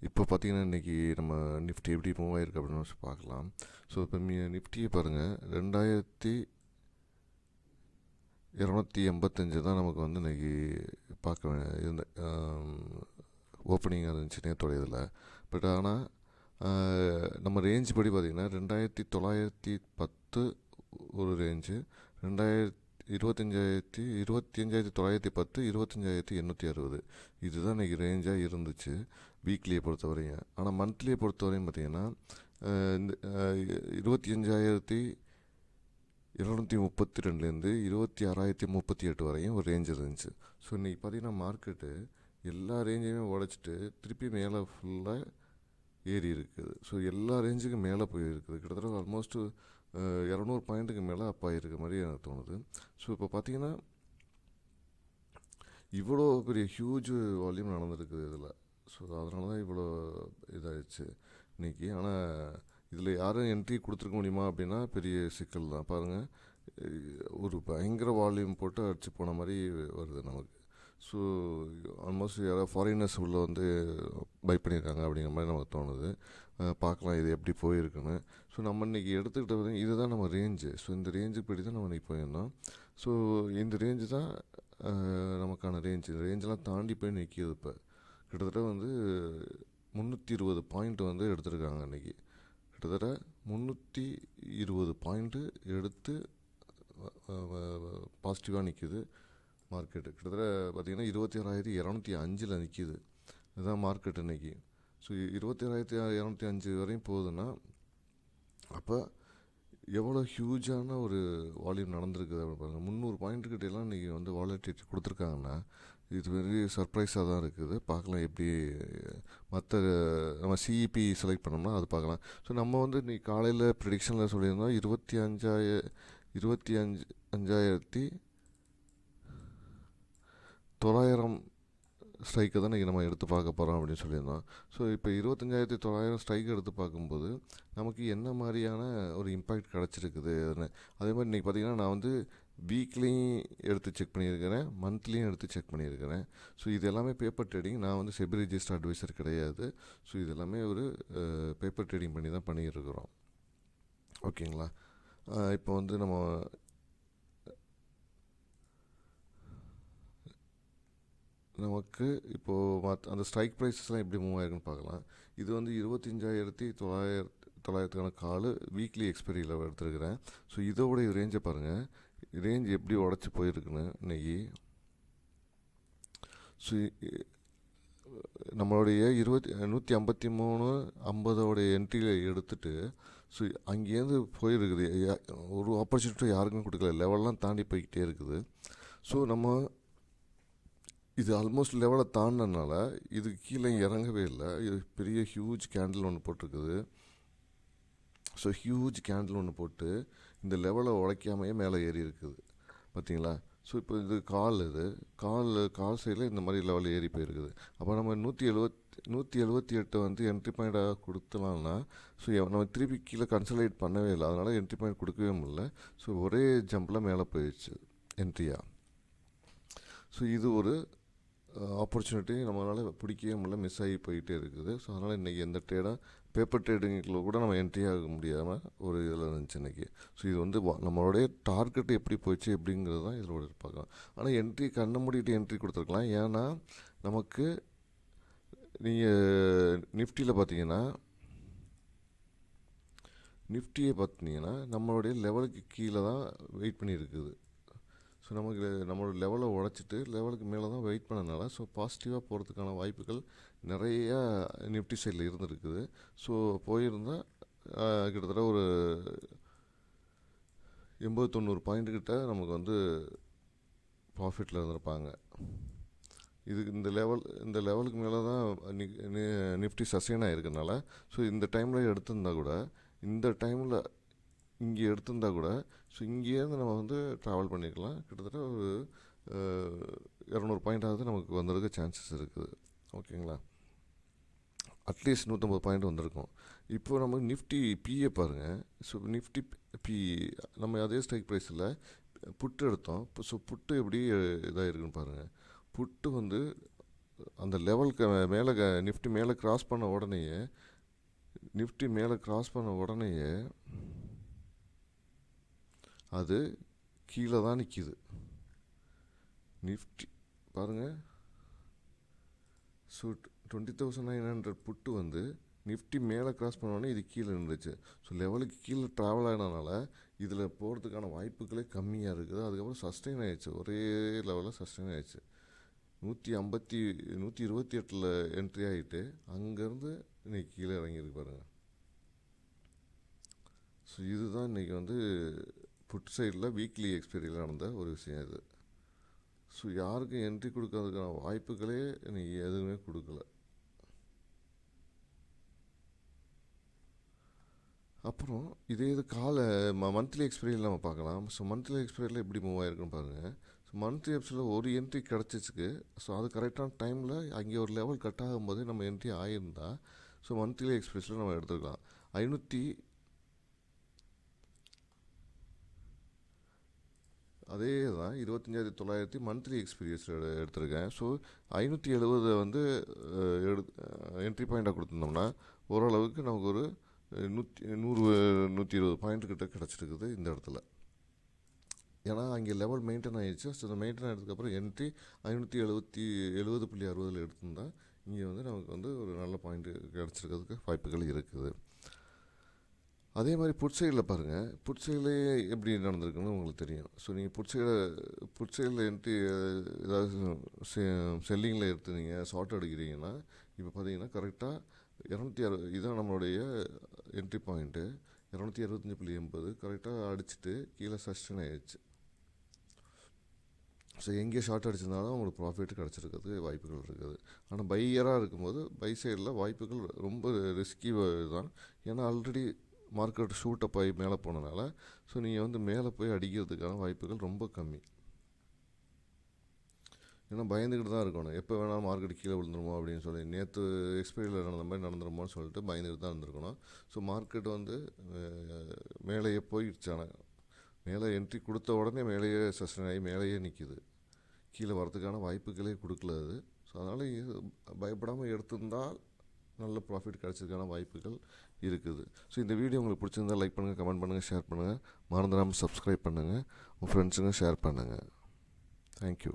இப்போ பார்த்தீங்கன்னா இன்றைக்கி நம்ம நிஃப்டி எப்படி மூவ் ஆயிருக்கு அப்படின்னு பார்க்கலாம். ஸோ இப்போ நிஃப்டியை பாருங்கள், 2285 தான் நமக்கு வந்து இன்றைக்கி பார்க்க இருந்த ஓப்பனிங் இருந்துச்சு நேற்றோடைய இதில். பட் ஆனால் நம்ம ரேஞ்ச் படி பார்த்திங்கன்னா 2910 ஒரு ரேஞ்சு, 25,910, 25,860 இதுதான் இன்றைக்கி ரேஞ்சாக இருந்துச்சு வீக்லியை பொறுத்தவரையும். ஆனால் மந்த்லியை பொறுத்தவரையும் பார்த்திங்கன்னா இந்த 25,232லேருந்து 26,038 வரையும் ஒரு ரேஞ்ச் இருந்துச்சு. ஸோ இன்றைக்கி பார்த்திங்கன்னா மார்க்கெட்டு எல்லா ரேஞ்சையுமே உடைச்சிட்டு திருப்பி மேலே ஃபுல்லாக ஏறி இருக்குது. ஸோ எல்லா ரேஞ்சுக்கும் மேலே போயிருக்குது. கிட்டத்தட்ட ஆல்மோஸ்ட்டு 200 பாயிண்ட்டுக்கு மேலே அப் ஆகிருக்க மாதிரி எனக்கு தோணுது. ஸோ இப்போ பார்த்தீங்கன்னா இவ்வளோ பெரிய ஹியூஜ் வால்யூம் நடந்திருக்குது இதில். ஸோ அதனால தான் இவ்வளோ இதாகிடுச்சு இன்றைக்கி. ஆனால் இதில் யாரும் என்ட்ரி கொடுத்துருக்க முடியுமா அப்படின்னா பெரிய சிக்கல் தான். பாருங்கள், ஒரு பயங்கர வால்யூம் போட்டு அடிச்சு போன மாதிரி வருது நமக்கு. ஸோ ஆல்மோஸ்ட் யாராவது ஃபாரினர்ஸ் உள்ளே வந்து பை பண்ணியிருக்காங்க அப்படிங்கிற மாதிரி நமக்கு தோணுது. பார்க்கலாம் இது எப்படி போயிருக்குன்னு. ஸோ நம்ம இன்றைக்கி எடுத்துக்கிட்ட இதுதான் நம்ம ரேஞ்சு. ஸோ இந்த ரேஞ்சுக்கு படி தான் நம்ம இன்றைக்கி போயிருந்தோம். ஸோ இந்த ரேஞ்சு தான் நமக்கான ரேஞ்சு. இந்த ரேஞ்செலாம் தாண்டி போய் நிற்கிது. இப்போ கிட்டத்தட்ட வந்து 320 பாயிண்ட் வந்து எடுத்திருக்காங்க இன்றைக்கி. கிட்டத்தட்ட 320 பாயிண்ட்டு எடுத்து பாசிட்டிவாக நிற்கிது மார்க்கெட்டு. கிட்டத்தட்ட பார்த்திங்கன்னா 26,205 நிற்கிது. இதுதான் மார்க்கெட் இன்றைக்கி. ஸோ 26,205 வரையும் போகுதுன்னா அப்போ எவ்வளோ ஹியூஜான ஒரு வால்யூம் நடந்திருக்குது அப்படின்னு பாருங்கள். 300 பாயிண்ட்டுக்கிட்டலாம் இன்றைக்கி வந்து வாலட்டிலிட்டி கொடுத்துருக்காங்கன்னா இது பெரிய சர்ப்ரைஸாக தான் இருக்குது. பார்க்கலாம் எப்படி மற்ற நம்ம சிஇபி செலக்ட் பண்ணோம்னா அது பார்க்கலாம். ஸோ நம்ம வந்து இன்றைக்கி காலையில் ப்ரிடிக்ஷனில் சொல்லியிருந்தோம் 25,900 ஸ்ட்ரைக்கை தான் இன்றைக்கி நம்ம எடுத்து பார்க்க போகிறோம் அப்படின்னு சொல்லியிருந்தோம். ஸோ இப்போ 25,900 ஸ்ட்ரைக் எடுத்து பார்க்கும்போது நமக்கு என்ன மாதிரியான ஒரு இம்பேக்ட் கிடச்சிருக்குது. அதே மாதிரி இன்றைக்கி பார்த்திங்கன்னா நான் வந்து வீக்லியும் எடுத்து செக் பண்ணியிருக்கிறேன், மந்த்லியும் எடுத்து செக் பண்ணியிருக்கிறேன். ஸோ இது எல்லாமே பேப்பர் ட்ரேடிங். நான் வந்து செபி ரெஜிஸ்டர் அட்வைசர் கிடையாது. ஸோ இது எல்லாமே ஒரு பேப்பர் ட்ரேடிங் பண்ணி தான் பண்ணியிருக்கிறோம். ஓகேங்களா? இப்போ வந்து நம்ம நமக்கு இப்போது அந்த ஸ்ட்ரைக் ப்ரைஸஸ்லாம் எப்படி மூவ் ஆயிருக்குன்னு பார்க்கலாம். இது வந்து 25,900 கால் வீக்லி எக்ஸ்பைரியில் எடுத்துருக்கிறேன். ஸோ இதோடைய ரேஞ்சை பாருங்கள், ரேஞ்ச் எப்படி உடச்சி போயிருக்குன்னு இன்றைக்கி. ஸோ நம்மளுடைய 153.50 என்ட்ரியில் எடுத்துகிட்டு ஸோ அங்கேருந்து போயிருக்குது. ஒரு ஆப்பர்ச்சுனிட்டி யாருக்கும் கொடுக்கல, லெவல்லாம் தாண்டி போய்கிட்டே இருக்குது. ஸோ நம்ம இது ஆல்மோஸ்ட் லெவலை தாண்டினால இது கீழே இறங்கவே இல்லை. இது பெரிய ஹியூஜ் கேண்டில் ஒன்று போட்டிருக்குது. ஸோ ஹியூஜ் கேண்டில் ஒன்று போட்டு இந்த லெவலை உடைக்காமையே மேலே ஏறி இருக்குது பார்த்தீங்களா. ஸோ இப்போ இது கால் சைடில் இந்த மாதிரி லெவலில் ஏறி போயிருக்குது. அப்போ நம்ம 178 வந்து என்ட்ரி பாயிண்ட்டாக கொடுத்தலாம்னா ஸோ நம்ம திருப்பி கீழே கன்சல்டேட் பண்ணவே இல்லை. அதனால் என்ட்ரி பாயிண்ட் கொடுக்கவே முடியல. ஸோ ஒரே ஜம்பில் மேலே போயிடுச்சு என்ட்ரியாக. ஸோ இது ஒரு ஆப்பர்ச்சுனிட்டி நம்மளால் பிடிக்கவே முடியல, மிஸ் ஆகி போயிட்டே இருக்குது. ஸோ அதனால் இன்றைக்கி எந்த ட்ரேடாக பேப்பர் ட்ரேடிங்கில் கூட நம்ம என்ட்ரி ஆக முடியாமல் ஒரு இதில் இருந்துச்சு இன்றைக்கி. ஸோ இது வந்து நம்மளுடைய டார்கெட் எப்படி போயிடுச்சு எப்படிங்கிறது தான் இதில் பார்க்கலாம். ஆனால் என்ட்ரி கண்ணை மூடிட்டு என்ட்ரி கொடுத்துருக்கலாம். ஏன்னா நமக்கு நீங்கள் நிஃப்டியை பார்த்தீங்கன்னா நம்மளுடைய லெவலுக்கு கீழே தான் வெயிட் பண்ணியிருக்குது. ஸோ நமக்கு நம்மளோட லெவலை உடச்சிட்டு லெவலுக்கு மேலே தான் வெயிட் பண்ணனால ஸோ பாசிட்டிவாக போகிறதுக்கான வாய்ப்புகள் நிறையா நிஃப்டி சைடில் இருந்துருக்குது. ஸோ போயிருந்தால் கிட்டத்தட்ட ஒரு 80-90 பாயிண்ட்டுக்கிட்ட நமக்கு வந்து ப்ராஃபிட்டில் இருந்திருப்பாங்க. இதுக்கு இந்த லெவலுக்கு மேலே தான் நிஃப்டி சஸ்டெயின் ஆகிருக்கனால ஸோ இந்த டைமில் எடுத்திருந்தா கூட இங்கே எடுத்திருந்தா கூட ஸோ இங்கேருந்து நம்ம வந்து ட்ராவல் பண்ணிக்கலாம். கிட்டத்தட்ட ஒரு 200 பாயிண்ட்டாவது நமக்கு வந்திருக்க சான்சஸ் இருக்குது. ஓகேங்களா? அட்லீஸ்ட் 150 பாயிண்ட் வந்திருக்கும். இப்போது நம்ம நிஃப்டி பிஏ பாருங்கள். ஸோ நிஃப்டி பி நம்ம அதே ஸ்ட்ரைக் ப்ரைஸில் புட்டு எடுத்தோம். ஸோ புட்டு எப்படி இதாக இருக்குன்னு பாருங்கள். புட்டு வந்து அந்த லெவலுக்கு மேலே நிஃப்டி மேலே கிராஸ் பண்ண உடனேயே அது கீழே தான் நிற்கிது. நிஃப்டி பாருங்கள். ஸோ 20,900 புட்டு வந்து நிஃப்டி மேலே கிராஸ் பண்ணோடனே இது கீழே இருந்துச்சு. ஸோ லெவலுக்கு கீழே ட்ராவல் ஆனதுனால இதில் போகிறதுக்கான வாய்ப்புகளே கம்மியாக இருக்குது. அதுக்கப்புறம் சஸ்டெயின் ஆகிடுச்சு, ஒரே லெவலில் சஸ்டெயின் ஆகிடுச்சு. 128 என்ட்ரி ஆகிட்டு அங்கேருந்து இன்றைக்கி கீழே இறங்கியிருக்கு பாருங்கள். ஸோ இதுதான் இன்றைக்கி வந்து புட் சைடில் வீக்லி எக்ஸ்பைரியில் நடந்த ஒரு விஷயம் இது. ஸோ யாருக்கும் என்ட்ரி கொடுக்கறதுக்கான வாய்ப்புகளே இன்றைக்கி எதுவுமே கொடுக்கல. அப்புறம் இதே இது மந்த்லி எக்ஸ்பைரியில் நம்ம பார்க்கலாம். ஸோ மந்த்லி எக்ஸ்பைரியில் எப்படி மூவ் ஆகிருக்குன்னு பாருங்கள். ஸோ மந்த்லி எக்ஸ்பைரியில் ஒரு என்ட்ரி கிடச்சிச்சுக்கு. ஸோ அது கரெக்டான டைமில் அங்கே ஒரு லெவல் கட் ஆகும்போது நம்ம என்ட்ரி ஆகியிருந்தா ஸோ மந்த்லி எக்ஸ்பைரிஸில் நம்ம எடுத்துக்கலாம். 500 அதே தான் 25,900 மந்த்லி எக்ஸ்பீரியன்ஸ் எடுத்திருக்கேன். ஸோ 570 வந்து என்ட்ரி பாயிண்ட்டாக கொடுத்துருந்தோம்னா ஓரளவுக்கு நமக்கு ஒரு 100-120 பாயிண்ட் கிட்ட கிடச்சிருக்குது இந்த இடத்துல. ஏன்னா அங்கே லெவல் மெயின்டைன் ஆகிடுச்சு. ஸோ இந்த மெயின்டைன் ஆனதுக்கப்புறம் என்ட்ரி 570.60 எடுத்திருந்தா இங்கே வந்து நமக்கு வந்து ஒரு நல்ல பாயிண்ட் கிடச்சிருக்கிறதுக்கு வாய்ப்புகள் இருக்குது. அதே மாதிரி புட் சைடில் பாருங்கள். புட் சைடில் எப்படி நடந்திருக்குன்னு உங்களுக்கு தெரியும். ஸோ நீங்கள் புட் சைடில் என்ட்ரி ஏதாவது செல்லிங்கில் எடுத்துனீங்க, ஷார்ட் எடுக்கிறீங்கன்னா இப்போ பார்த்தீங்கன்னா கரெக்டாக 260 இதுதான் நம்மளுடைய என்ட்ரி பாயிண்ட்டு. 265.80 கரெக்டாக அடிச்சுட்டு கீழே சஸ்டெயின் ஆகிடுச்சு. ஸோ எங்கே ஷார்ட் அடிச்சிருந்தாலும் உங்களுக்கு ப்ராஃபிட் கிடச்சிருக்கிறதுக்கு வாய்ப்புகள் இருக்குது. ஆனால் பையராக இருக்கும்போது பை சைடில் வாய்ப்புகள் ரொம்ப ரிஸ்கி தான். ஏன்னா ஆல்ரெடி மார்க்கெட் ஷூட் அப் ஆகி மேலே போனதுனால ஸோ நீங்கள் வந்து மேலே போய் அடிக்கிறதுக்கான வாய்ப்புகள் ரொம்ப கம்மி. ஏன்னா பயந்துக்கிட்டு தான் இருக்கணும், எப்போ வேணாலும் மார்க்கெட் கீழே விழுந்துருமோ அப்படின்னு சொல்லி. நேற்று எக்ஸ்பைரியில் நடந்த மாதிரி நடந்துருமோன்னு சொல்லிட்டு பயந்துக்கிட்டு தான் இருந்திருக்கணும். ஸோ மார்க்கெட் வந்து மேலேயே போயிடுச்சு. ஆனால் மேலே என்ட்ரி கொடுத்த உடனே மேலேயே சஸ்டெயின் ஆகி மேலேயே நிற்கிது. கீழே வரதுக்கான வாய்ப்புகளே கொடுக்கல அது. ஸோ அதனால் பயப்படாமல் எடுத்திருந்தால் நல்ல ப்ராஃபிட் கிடச்சதுக்கான வாய்ப்புகள் இருக்குது. ஸோ இந்த வீடியோ உங்களுக்கு பிடிச்சிருந்தால் லைக் பண்ணுங்கள், கமெண்ட் பண்ணுங்கள், ஷேர் பண்ணுங்கள். மறந்துடாமல் சப்ஸ்கிரைப் பண்ணுங்கள், உங்கள் ஃப்ரெண்ட்ஸுங்க ஷேர் பண்ணுங்கள். தேங்க்யூ.